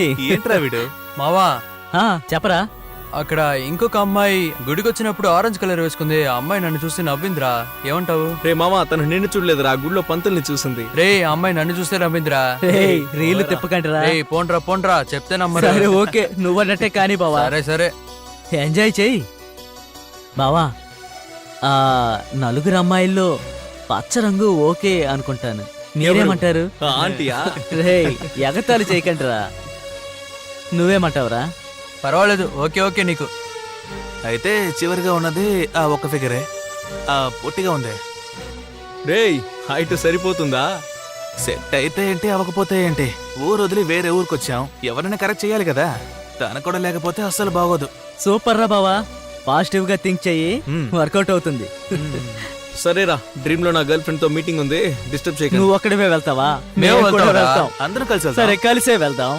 ఏంట్రా వీడు? మావా చెప్పరా. అక్కడ ఇంకొక అమ్మాయి గుడికొచ్చినప్పుడు ఆరెంజ్ కలర్ వేసుకుంది. ఆ అమ్మాయి నన్ను చూసి నవ్విందిరా, ఏమంటావు? రే మామ, తను నిన్ను చూడలేదురా, గుడిలో పంతుల్ని చూసింది. రే ఆ అమ్మాయి నన్ను చూస్తే నవ్విందిరా. రీళ్లు తిప్పకండిరా. రే పోండ్రా పోండ్రా, చెప్తే నమ్మరు. సరే ఓకే, నువ్వన్నట్టే కానీ బావా. సరే సరే ఎంజాయ్ చెయ్యి బావా. ఆ నలుగురు అమ్మాయిల్లో పచ్చ రంగు ఓకే అనుకుంటాను, మీరేమంటారు? ఆంటీయా? రే ఎగతాళి చేయకండిరా, నువ్వేమంటావురా? పర్వాలేదు, ఓకే ఓకే నీకు. అయితే చివరిగా ఉన్నది ఆ ఒక్క ఫిగరే, ఆ పొట్టిగా ఉంది. రేయ్, హైట్ సరిపోతుందా? సెట్ అయితే ఏంటి, అవ్వకపోతే ఏంటి, ఊరు వదిలి వేరే ఊరికొచ్చాం, ఎవరైనా కరెక్ట్ చేయాలి కదా. తన కూడా లేకపోతే అస్సలు బాగోదు. సూపర్ రా బావా, పాజిటివ్ గా థింక్ చెయ్యి, వర్కౌట్ అవుతుంది. సరేరా, డ్రీమ్ లో నా గర్ల్ ఫ్రెండ్ తో మీటింగ్ ఉంది, డిస్టర్బ్ చేయకండి. నువ్వు ఒక్కడివే వెళ్తావా? మేము కూడా వెళ్తాం రా. వెళ్తాం. అందరం కలిసి వెళ్దాం. సరే కలిసే వెళ్దాం.